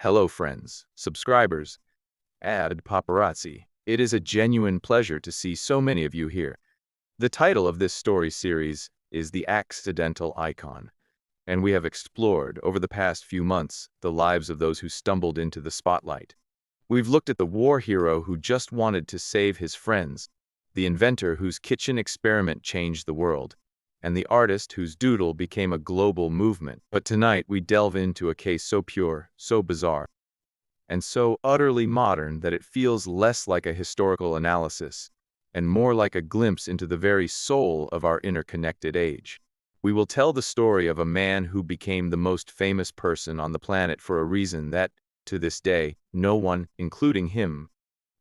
Hello friends, subscribers, and paparazzi. It is a genuine pleasure to see so many of you here. The title of this story series is The Accidental Icon, and we have explored, over the past few months, the lives of those who stumbled into the spotlight. We've looked at the war hero who just wanted to save his friends, the inventor whose kitchen experiment changed the world, and the artist whose doodle became a global movement. But tonight we delve into a case so pure, so bizarre, and so utterly modern that it feels less like a historical analysis and more like a glimpse into the very soul of our interconnected age. We will tell the story of a man who became the most famous person on the planet for a reason that, to this day, no one, including him,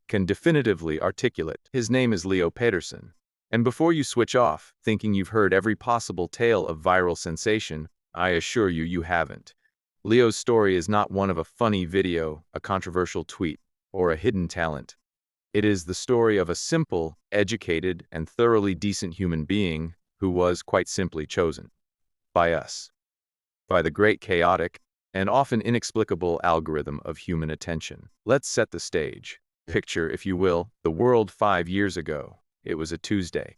can definitively articulate. His name is Leo Peterson. And before you switch off, thinking you've heard every possible tale of viral sensation, I assure you, you haven't. Leo's story is not one of a funny video, a controversial tweet, or a hidden talent. It is the story of a simple, educated, and thoroughly decent human being who was, quite simply, chosen by us, by the great chaotic and often inexplicable algorithm of human attention. Let's set the stage. Picture, if you will, the world 5 years ago. It was a Tuesday,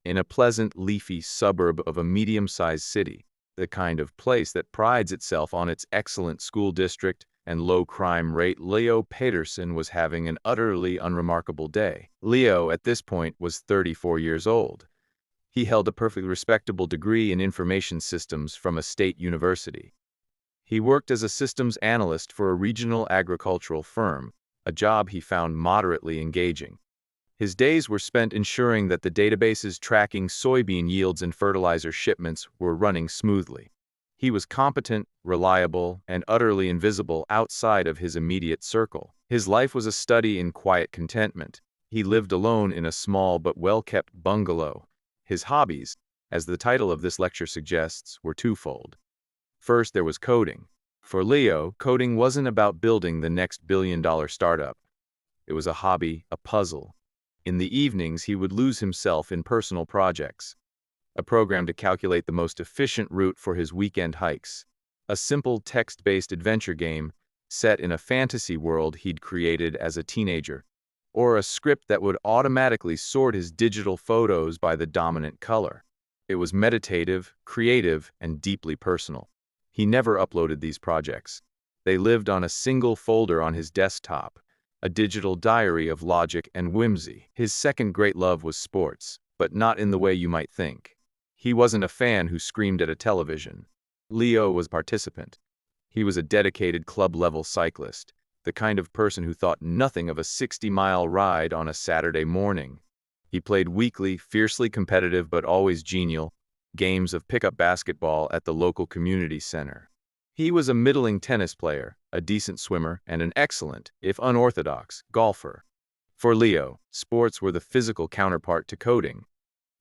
in a pleasant, leafy suburb of a medium-sized city, the kind of place that prides itself on its excellent school district and low crime rate. Leo Peterson was having an utterly unremarkable day. Leo, at this point, was 34 years old. He held a perfectly respectable degree in information systems from a state university. He worked as a systems analyst for a regional agricultural firm, a job he found moderately engaging. His days were spent ensuring that the databases tracking soybean yields and fertilizer shipments were running smoothly. He was competent, reliable, and utterly invisible outside of his immediate circle. His life was a study in quiet contentment. He lived alone in a small but well-kept bungalow. His hobbies, as the title of this lecture suggests, were twofold. First, there was coding. For Leo, coding wasn't about building the next billion-dollar startup. It was a hobby, a puzzle. In the evenings, he would lose himself in personal projects. A program to calculate the most efficient route for his weekend hikes. A simple text-based adventure game set in a fantasy world he'd created as a teenager. Or a script that would automatically sort his digital photos by the dominant color. It was meditative, creative, and deeply personal. He never uploaded these projects. They lived on a single folder on his desktop, a digital diary of logic and whimsy. His second great love was sports, but not in the way you might think. He wasn't a fan who screamed at a television. Leo was a participant. He was a dedicated club-level cyclist, the kind of person who thought nothing of a 60-mile ride on a Saturday morning. He played weekly, fiercely competitive but always genial, games of pickup basketball at the local community center. He was a middling tennis player, a decent swimmer, and an excellent, if unorthodox, golfer. For Leo, sports were the physical counterpart to coding,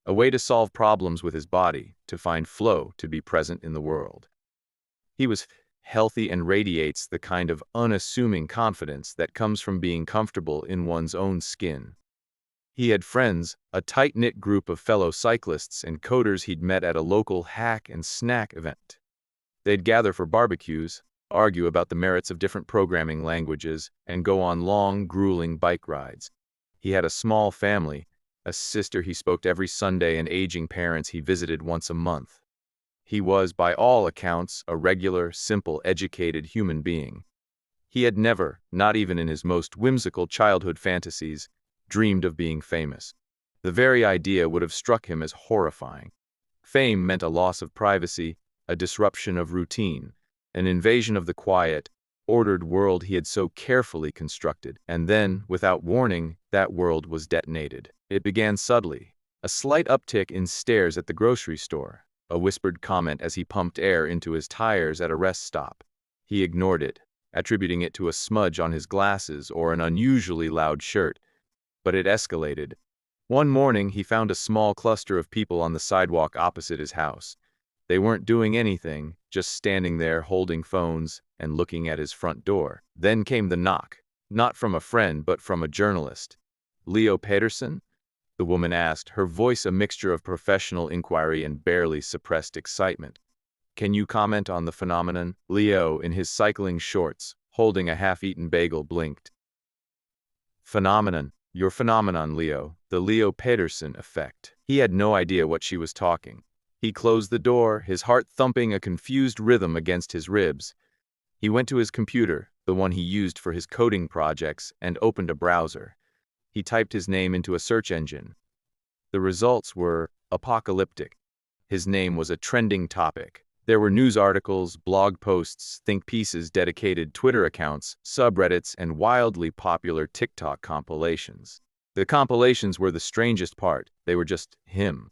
a way to solve problems with his body, to find flow, to be present in the world. He was healthy and radiates the kind of unassuming confidence that comes from being comfortable in one's own skin. He had friends, a tight-knit group of fellow cyclists and coders he'd met at a local hack and snack event. They'd gather for barbecues, argue about the merits of different programming languages, and go on long, grueling bike rides. He had a small family, a sister he spoke to every Sunday and aging parents he visited once a month. He was, by all accounts, a regular, simple, educated human being. He had never, not even in his most whimsical childhood fantasies, dreamed of being famous. The very idea would have struck him as horrifying. Fame meant a loss of privacy, a disruption of routine, an invasion of the quiet, ordered world he had so carefully constructed. And then, without warning, that world was detonated. It began subtly, a slight uptick in stares at the grocery store, a whispered comment as he pumped air into his tires at a rest stop. He ignored it, attributing it to a smudge on his glasses or an unusually loud shirt. But it escalated. One morning, he found a small cluster of people on the sidewalk opposite his house. They weren't doing anything, just standing there holding phones and looking at his front door. Then came the knock, not from a friend but from a journalist. "Leo Peterson?" the woman asked, her voice a mixture of professional inquiry and barely suppressed excitement. "Can you comment on the phenomenon?" Leo, in his cycling shorts, holding a half-eaten bagel, blinked. Phenomenon. Your phenomenon, Leo. The Leo Pedersen effect. He had no idea what she was talking. He closed the door, his heart thumping a confused rhythm against his ribs. He went to his computer, the one he used for his coding projects, and opened a browser. He typed his name into a search engine. The results were apocalyptic. His name was a trending topic. There were news articles, blog posts, think pieces, dedicated Twitter accounts, subreddits, and wildly popular TikTok compilations. The compilations were the strangest part. They were just him.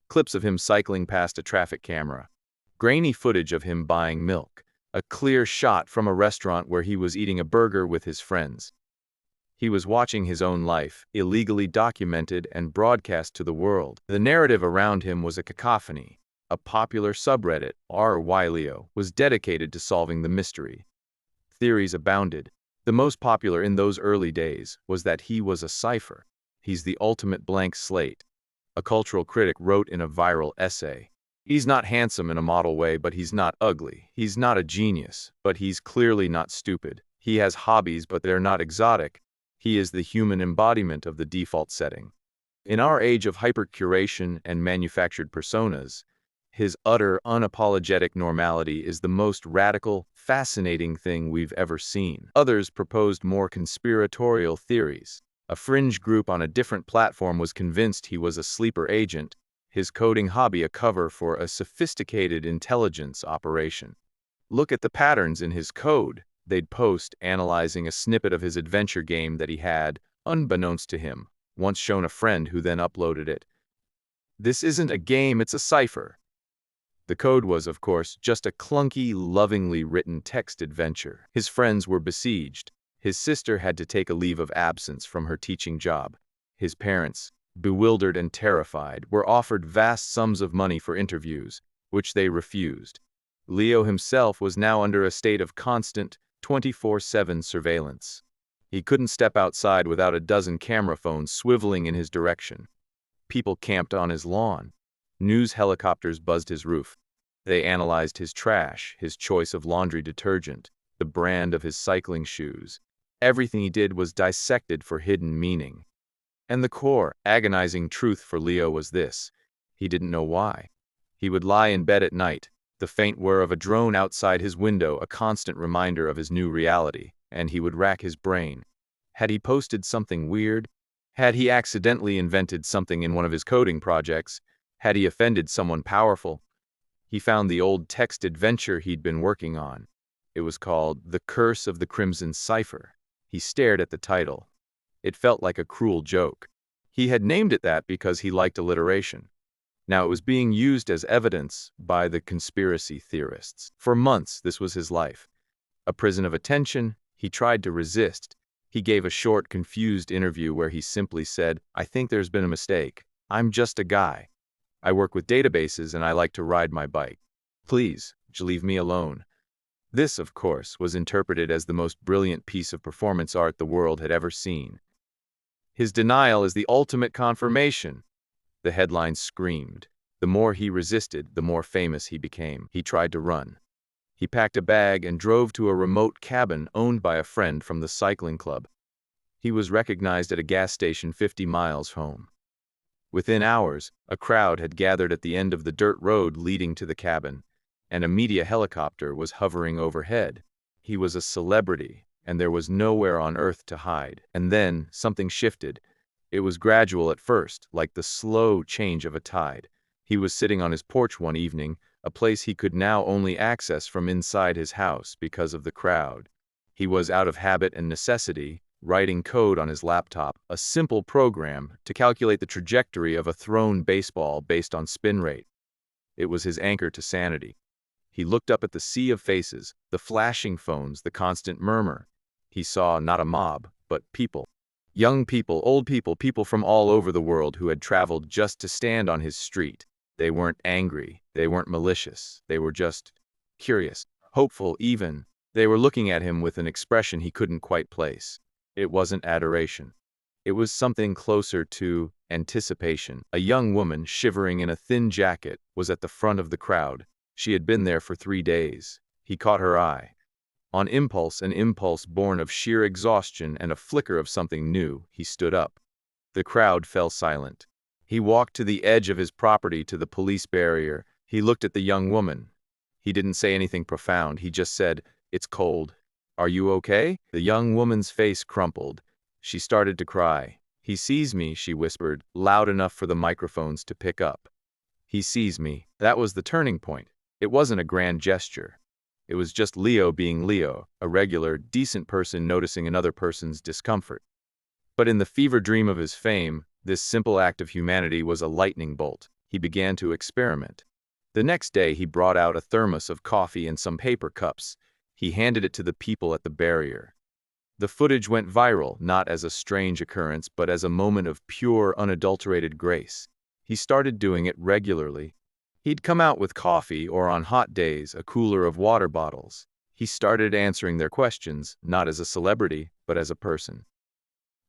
Clips of him cycling past a traffic camera. Grainy footage of him buying milk. A clear shot from a restaurant where he was eating a burger with his friends. He was watching his own life, illegally documented and broadcast to the world. The narrative around him was a cacophony. A popular subreddit, r/Leo, was dedicated to solving the mystery. Theories abounded. The most popular in those early days was that he was a cipher. He's the ultimate blank slate. A cultural critic wrote in a viral essay. He's not handsome in a model way, but he's not ugly. He's not a genius, but he's clearly not stupid. He has hobbies, but they're not exotic. He is the human embodiment of the default setting. In our age of hyper-curation and manufactured personas, his utter, unapologetic normality is the most radical, fascinating thing we've ever seen. Others proposed more conspiratorial theories. A fringe group on a different platform was convinced he was a sleeper agent, his coding hobby a cover for a sophisticated intelligence operation. Look at the patterns in his code, they'd post, analyzing a snippet of his adventure game that he had, unbeknownst to him, once shown a friend who then uploaded it. This isn't a game, it's a cipher. The code was, of course, just a clunky, lovingly written text adventure. His friends were besieged. His sister had to take a leave of absence from her teaching job. His parents, bewildered and terrified, were offered vast sums of money for interviews, which they refused. Leo himself was now under a state of constant, 24/7 surveillance. He couldn't step outside without a dozen camera phones swiveling in his direction. People camped on his lawn. News helicopters buzzed his roof. They analyzed his trash, his choice of laundry detergent, the brand of his cycling shoes. Everything he did was dissected for hidden meaning. And the core, agonizing truth for Leo was this: he didn't know why. He would lie in bed at night, the faint whir of a drone outside his window a constant reminder of his new reality, and he would rack his brain. Had he posted something weird? Had he accidentally invented something in one of his coding projects? Had he offended someone powerful? He found the old text adventure he'd been working on. It was called The Curse of the Crimson Cipher. He stared at the title. It felt like a cruel joke. He had named it that because he liked alliteration. Now it was being used as evidence by the conspiracy theorists. For months, this was his life. A prison of attention. He tried to resist. He gave a short, confused interview where he simply said, "I think there's been a mistake. I'm just a guy. I work with databases and I like to ride my bike. Please, leave me alone." This, of course, was interpreted as the most brilliant piece of performance art the world had ever seen. His denial is the ultimate confirmation. The headlines screamed. The more he resisted, the more famous he became. He tried to run. He packed a bag and drove to a remote cabin owned by a friend from the cycling club. He was recognized at a gas station 50 miles home. Within hours, a crowd had gathered at the end of the dirt road leading to the cabin, and a media helicopter was hovering overhead. He was a celebrity, and there was nowhere on earth to hide. And then something shifted. It was gradual at first, like the slow change of a tide. He was sitting on his porch one evening, a place he could now only access from inside his house because of the crowd. He was out of habit and necessity, writing code on his laptop, a simple program to calculate the trajectory of a thrown baseball based on spin rate. It was his anchor to sanity. He looked up at the sea of faces, the flashing phones, the constant murmur. He saw not a mob, but people. Young people, old people, people from all over the world who had traveled just to stand on his street. They weren't angry, they weren't malicious, they were just curious, hopeful even. They were looking at him with an expression he couldn't quite place. It wasn't adoration. It was something closer to anticipation. A young woman, shivering in a thin jacket, was at the front of the crowd. She had been there for 3 days. He caught her eye. On impulse, an impulse born of sheer exhaustion and a flicker of something new, he stood up. The crowd fell silent. He walked to the edge of his property to the police barrier. He looked at the young woman. He didn't say anything profound. He just said, "It's cold. Are you okay?" The young woman's face crumpled. She started to cry. "He sees me," she whispered, loud enough for the microphones to pick up. "He sees me." That was the turning point. It wasn't a grand gesture. It was just Leo being Leo, a regular, decent person noticing another person's discomfort. But in the fever dream of his fame, this simple act of humanity was a lightning bolt. He began to experiment. The next day, he brought out a thermos of coffee and some paper cups. He handed it to the people at the barrier. The footage went viral, not as a strange occurrence, but as a moment of pure, unadulterated grace. He started doing it regularly. He'd come out with coffee, or on hot days, a cooler of water bottles. He started answering their questions, not as a celebrity, but as a person.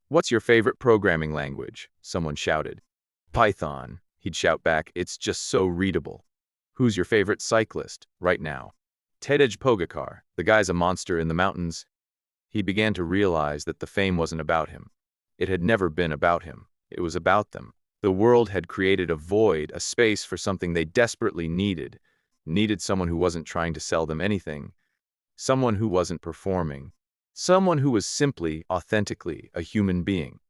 "What's your favorite programming language?" someone shouted. "Python," he'd shout back. "It's just so readable." "Who's your favorite cyclist, right now?" "Tadej Pogacar. The guy's a monster in the mountains." He began to realize that the fame wasn't about him. It had never been about him. It was about them. The world had created a void, a space for something they desperately needed. Needed someone who wasn't trying to sell them anything. Someone who wasn't performing. Someone who was simply, authentically, a human being.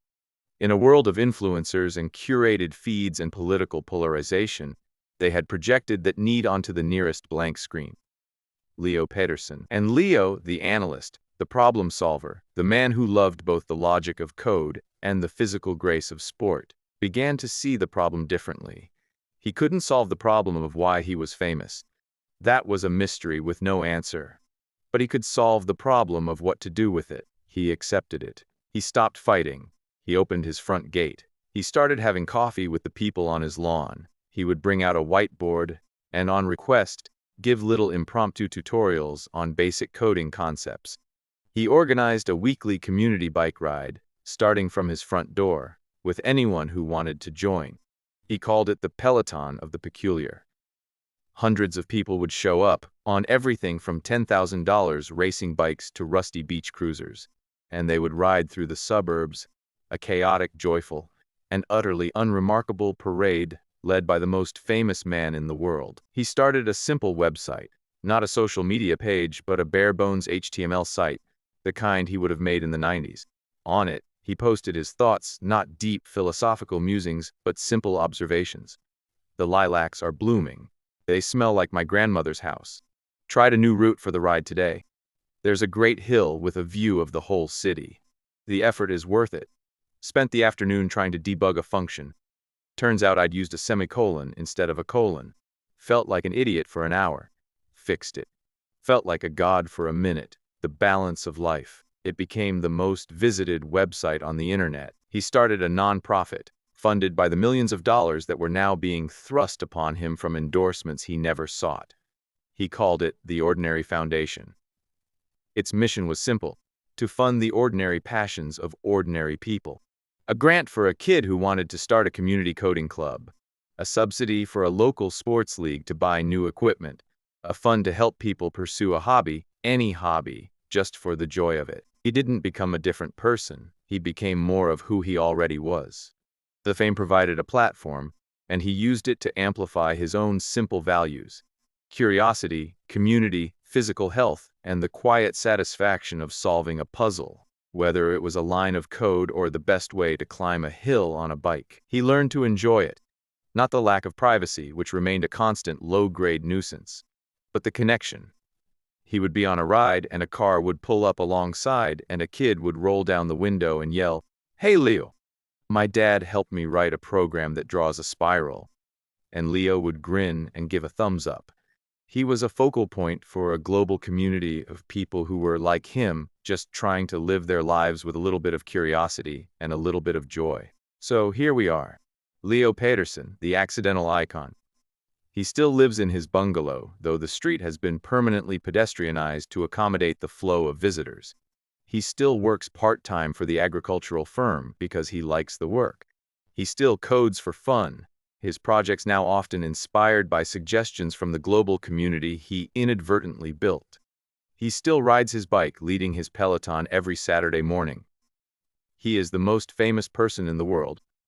In a world of influencers and curated feeds and political polarization, they had projected that need onto the nearest blank screen. Leo Pedersen. And Leo, the analyst, the problem solver, the man who loved both the logic of code and the physical grace of sport, began to see the problem differently. He couldn't solve the problem of why he was famous. That was a mystery with no answer. But he could solve the problem of what to do with it. He accepted it. He stopped fighting. He opened his front gate. He started having coffee with the people on his lawn. He would bring out a whiteboard and, on request, give little impromptu tutorials on basic coding concepts. He organized a weekly community bike ride, starting from his front door, with anyone who wanted to join. He called it the Peloton of the Peculiar. Hundreds of people would show up, on everything from $10,000 racing bikes to rusty beach cruisers, and they would ride through the suburbs, a chaotic, joyful, and utterly unremarkable parade led by the most famous man in the world. He started a simple website, not a social media page, but a bare-bones HTML site, the kind he would have made in the 90s. On it, he posted his thoughts, not deep philosophical musings, but simple observations. "The lilacs are blooming. They smell like my grandmother's house. Tried a new route for the ride today. There's a great hill with a view of the whole city. The effort is worth it. Spent the afternoon trying to debug a function. Turns out I'd used a semicolon instead of a colon. Felt like an idiot for an hour. Fixed it. Felt like a god for a minute. The balance of life." It became the most visited website on the internet. He started a non-profit, funded by the millions of dollars that were now being thrust upon him from endorsements he never sought. He called it the Ordinary Foundation. Its mission was simple: to fund the ordinary passions of ordinary people. A grant for a kid who wanted to start a community coding club. A subsidy for a local sports league to buy new equipment. A fund to help people pursue a hobby, any hobby, just for the joy of it. He didn't become a different person. He became more of who he already was. The fame provided a platform, and he used it to amplify his own simple values: curiosity, community, physical health, and the quiet satisfaction of solving a puzzle, whether it was a line of code or the best way to climb a hill on a bike. He learned to enjoy it, not the lack of privacy, which remained a constant low-grade nuisance, but the connection. He would be on a ride, and a car would pull up alongside, and a kid would roll down the window and yell, "Hey, Leo! My dad helped me write a program that draws a spiral." And Leo would grin and give a thumbs up. He was a focal point for a global community of people who were, like him, just trying to live their lives with a little bit of curiosity and a little bit of joy. So here we are. Leo Pedersen, the accidental icon. He still lives in his bungalow, though the street has been permanently pedestrianized to accommodate the flow of visitors. He still works part-time for the agricultural firm because he likes the work. He still codes for fun, his projects now often inspired by suggestions from the global community he inadvertently built. He still rides his bike, leading his peloton every Saturday morning. He is the most famous person in the world,